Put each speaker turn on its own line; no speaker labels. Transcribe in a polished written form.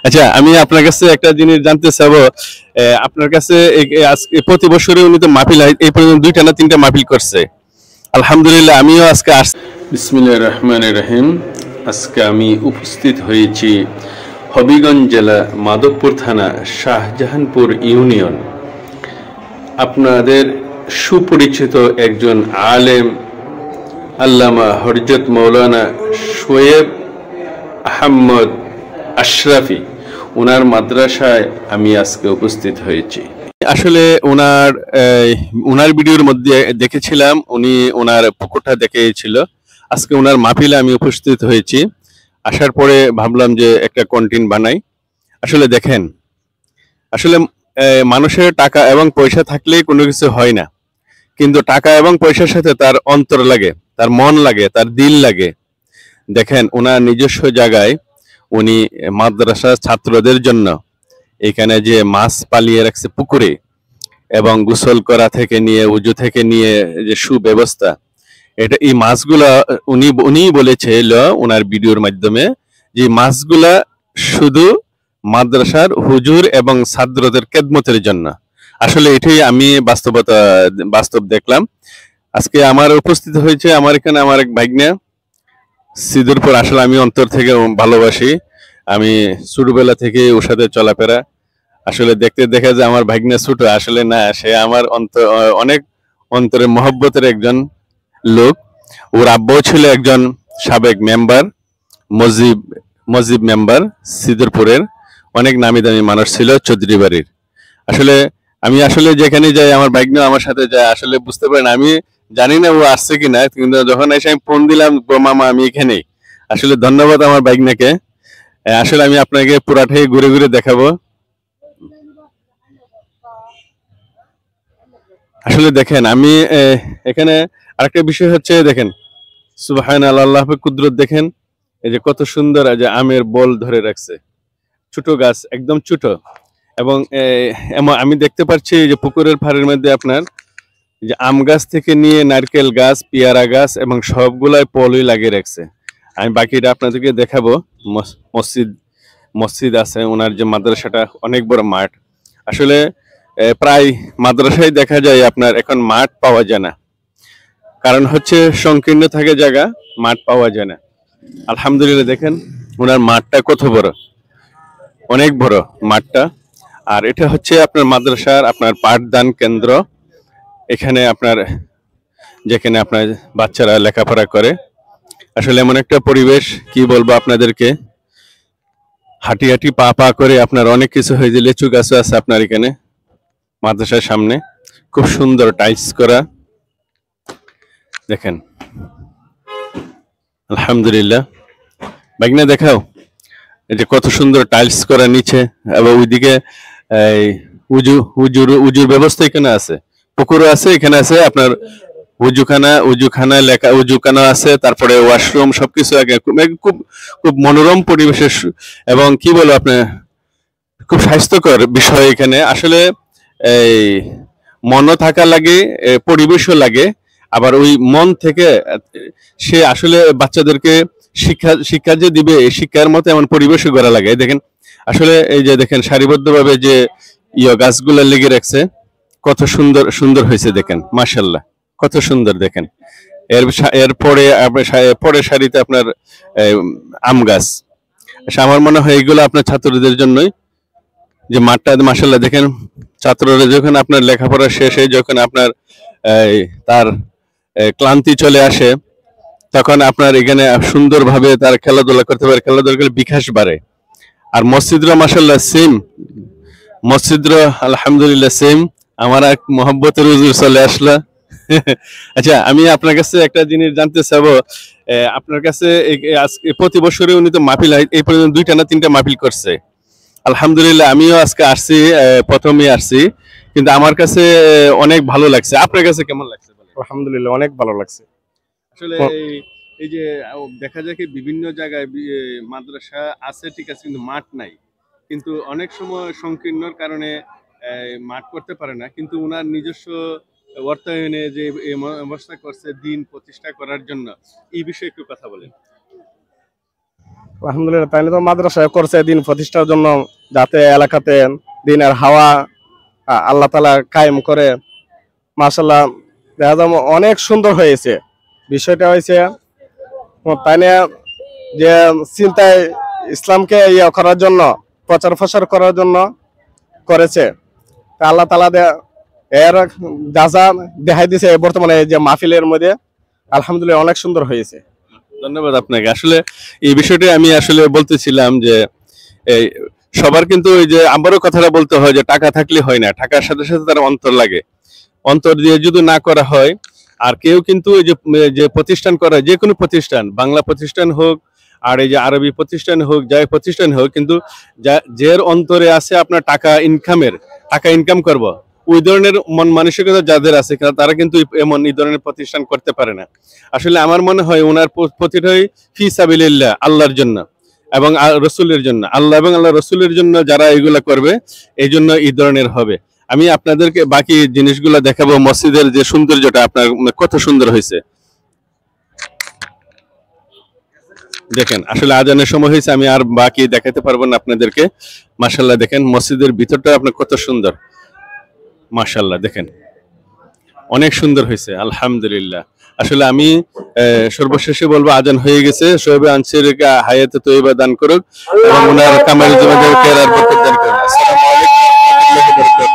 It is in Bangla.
আচ্ছা, আমি আপনার কাছে একটা জিনিস জানতে চাবো। আপনার কাছে আজকে প্রতি বছরে উনি তো মাহফিল হয়, এই পর্যন্ত দুইটা না তিনটা মাহফিল করছে। আলহামদুলিল্লাহ, আমিও আজকে আসছি। বিসমিল্লাহির রহমানির রহিম। আজকে আমি উপস্থিত হয়েছি হবিগঞ্জ জেলা মাধবপুর থানা শাহজাহানপুর ইউনিয়ন। আপনাদের সুপরিচিত একজন আলেম আল্লামা হযরত মাওলানা শোয়েব আহমদ আশরাফি, ওনার মাদ্রাসায় আমি আজকে উপস্থিত হয়েছি। আসলে ওনার ভিডিওর মধ্যে দেখেছিলাম, উনি ওনার পুকুরটা দেখেছিল। আজকে ওনার মাহফিলে আমি উপস্থিত হয়েছি। আসার পরে ভাবলাম যে একটা কন্টেন্ট বানাই। আসলে দেখেন, আসলে মানুষের টাকা এবং পয়সা থাকলেই কোনো কিছু হয় না, কিন্তু টাকা এবং পয়সার সাথে তার অন্তর লাগে, তার মন লাগে, তার দিল লাগে। দেখেন, ওনার নিজস্ব জায়গায় উনি মাদ্রাসার ছাত্রদের জন্য এখানে যে মাছ পালিয়ে রাখছে পুকুরে, এবং গোসল করা থেকে নিয়ে উজু থেকে নিয়ে যে সুব্যবস্থা, এটা এই মাছগুলা উনি বলেছে ওনার ভিডিওর মাধ্যমে যে মাছগুলা শুধু মাদ্রাসার হুজুর এবং ছাত্রদের খেদমতের জন্য। আসলে এটাই আমি বাস্তব দেখলাম। আজকে আমার উপস্থিত হয়েছে আমার এখানে আমার এক ভাগ্নে সিদুরপুর। আসলে আমি অন্তর থেকে ভালোবাসি। আমি ছোটবেলা থেকে ওর সাথে চলাফেরা। আসলে দেখতে দেখা যায় আমার ভাগ্নে ছোট, আসলে না, সে আমার অনেক অন্তরে মহব্বতের একজন লোক। ওর আব্বাও ছিল একজন সাবেক মেম্বার, মজিব মজিব মেম্বার, সিদুরপুরের অনেক নামি দামি মানুষ ছিল চৌধুরী বাড়ির। আসলে আমি যেখানে যাই আমার ভাগ্নে আমার সাথে যায়। আসলে বুঝতে পারেন, আমি জানি না ও আসছে কিনা, কিন্তু যখন এসে আমি ফোন দিলাম, মামা আমি এখানেই। আসলে ধন্যবাদ আমার ভাগ্নেকে। আসলে আমি আপনাকে পুরাটাই ঘুরে ঘুরে দেখাবো। আসলে দেখেন, আমি এখানে আরেকটা বিষয় হচ্ছে, দেখেন সুবহানাল্লাহ, আল্লাহর কুদরত দেখেন। এই যে কত সুন্দর যে আমের বল ধরে রাখছে, ছোট গাছ, একদম ছোট। এবং আমি দেখতে পাচ্ছি যে পুকুরের পাড়ের মধ্যে আপনার যে আম গাছ থেকে নিয়ে নারকেল গাছ, পেয়ারা গাছ এবং সবগুলাই পলই লাগিয়ে রাখছে। আমি বাকিটা আপনাদেরকে দেখাবো। মসজিদ মসজিদ আছে ওনার, যে মাদ্রাসাটা অনেক বড় মাঠ। আসলে প্রায় মাদ্রাসায় দেখা যায় আপনার এখন মাঠ পাওয়া যায় না, কারণ হচ্ছে সংকীর্ণ থাকে জায়গা, মাঠ পাওয়া যায় না। আলহামদুলিল্লাহ, দেখেন ওনার মাঠটা কত বড়, অনেক বড় মাঠটা। আর এটা হচ্ছে আপনার মাদ্রাসার আপনার পাঠদান কেন্দ্র। এখানে আপনার, যেখানে আপনার বাচ্চারা লেখাপড়া করে। আসলে এমন একটা পরিবেশ, কি বলবো আপনাদেরকে, হাঁটি হাঁটি পা পা করে আপনার অনেক কিছু হয়ে যায়। লিচু গাছও আছে আপনার এখানে মাদ্রাসার সামনে, খুব সুন্দর টাইলস করা। দেখেন আলহামদুলিল্লাহ। বাগনা দেখাও, এই যে কত সুন্দর টাইলস করা নিচে, এবং ওইদিকে এই উজুর ব্যবস্থা এখানে আছে, পুকুরও আছে, এখানে আছে আপনার উজুখানা লেখা, উজুখানা আছে, তারপরে ওয়াশরুম, সবকিছু আগে খুব খুব মনোরম পরিবেশের এবং কি বলবো আপনার, খুব স্বাস্থ্যকর বিষয় এখানে। আসলে এই মনও থাকা লাগে, পরিবেশও লাগে। আবার ওই মন থেকে সে আসলে বাচ্চাদেরকে শিক্ষা যে দিবে, এই শিক্ষার মতো এমন পরিবেশও গড়া লাগে। দেখেন আসলে এই যে দেখেন সারিবদ্ধভাবে যে গাছগুলো লেগে রাখছে, কত সুন্দর সুন্দর হয়েছে। দেখেন মাশাআল্লাহ, কত সুন্দর। দেখেন এরপরে পরের সারিতে আপনার আম গাছ। আমার মনে হয় এগুলো আপনার ছাত্রদের জন্যই, যে মাঠটা মাশাআল্লাহ। দেখেন ছাত্ররা যখন আপনার লেখাপড়া শেষে যখন আপনার তার ক্লান্তি চলে আসে, তখন আপনার এখানে সুন্দরভাবে তার খেলাধুলা করতে পারে, খেলাধুলা করলে বিকাশ বাড়ে। আর মসজিদরা মাশাআল্লাহ সেম, মসজিদরা আলহামদুলিল্লাহ সেম। আমার এক মহব্বতের হুজুর চলে আসলো। আচ্ছা, আমি আপনার কাছে একটা জিনিস জানতে চাবো। আপনার কাছে আজকে প্রতি বছরে উনি তো মাহফিল হয়, এই পর্যন্ত দুইটা না তিনটা মাহফিল করছে। আলহামদুলিল্লাহ, আমিও আজকে আসছি, প্রথমেই আসছি, কিন্তু আমার কাছে অনেক ভালো লাগছে। আপনার কাছে কেমন লাগছে বলেন?
আলহামদুলিল্লাহ, অনেক ভালো লাগছে।
আসলে এই যে দেখা যায় কি বিভিন্ন জায়গায় মাদ্রাসা আছে ঠিক আছে, কিন্তু মাঠ নাই। কিন্তু অনেক সময় সংকীর্ণর কারণে মাঠ করতে পারে না, কিন্তু উনার নিজস্ব অর্থায়নে যে এই ব্যবস্থা করছে দিন প্রতিষ্ঠা করার জন্য, এই বিষয়ে একটু কথা বলেন।
আলহামদুলিল্লাহ, তাই তো মাদ্রাসায় করছে দিন প্রতিষ্ঠার জন্য, যাতে এলাকাতে দিনের হাওয়া আল্লাহ তাআলা কায়েম করে। মাশাআল্লাহ, দেখা যায় অনেক সুন্দর হয়েছে। বিষয়টা হয়েছে তাই না, যে চিন্তায় ইসলামকে ইয়ে করার জন্য, প্রচার প্রসার করার জন্য করেছে। তা আল্লাহ তাআলা এর যাজা দেখাই দিছে বর্তমানে যে মাহফিলের মধ্যে। আলহামদুলিল্লাহ, অনেক সুন্দর হয়েছে।
ধন্যবাদ আপনাকে। আসলে এই বিষয়টা আমি আসলে বলতেছিলাম যে এই সবার কিন্তু ওই যে আবারও কথাটা বলতে হয় যে টাকা থাকলে হয় না, টাকার সাথে সাথে তার অন্তর লাগে। অন্তর দিয়ে যদি না করা হয়, আর কেউ কিন্তু এই যে প্রতিষ্ঠান করা, যে কোনো প্রতিষ্ঠান, বাংলা প্রতিষ্ঠান হোক আর এই যে আরবি প্রতিষ্ঠান হোক, যাই প্রতিষ্ঠান হোক, কিন্তু যার অন্তরে আছে আপনার টাকা ইনকাম করব, ওই ধরনের মন মানসিকতা যাদের আছে তারা কিন্তু এমন এই ধরনের প্রতিষ্ঠান করতে পারে না। আসলে আমার মনে হয় ওনার প্রতিটাই ফি সাবিলিল্লাহ, আল্লাহর জন্য এবং রসুলের জন্য, আল্লাহ এবং আল্লাহ রসুলের জন্য যারা এগুলা করবে, এই জন্য এই ধরনের হবে। আমি আপনাদেরকে বাকি জিনিসগুলো দেখাবো। মসজিদের যে সৌন্দর্যটা আপনার কত সুন্দর হয়েছে দেখেন। আসলে আজানের সময় হয়েছে, আমি আর বাকি দেখাতে পারবো না আপনাদেরকে। মাশাআল্লাহ, দেখেন মসজিদের ভিতরটা আপনার কত সুন্দর। মাশাআল্লাহ, দেখেন অনেক সুন্দর হয়েছে। আলহামদুলিল্লাহ। আসলে আমি সর্বশেষে বলবো, আজান হয়ে গেছে। শোয়েব আনসারীকে হায়াতে তৈয়বা দান করুক এবং ওনার কামাল জীবনে কেরার বরকত দান করুন। আসসালামু আলাইকুম ওয়া রাহমাতুল্লাহি ওয়া বারাকাতুহু।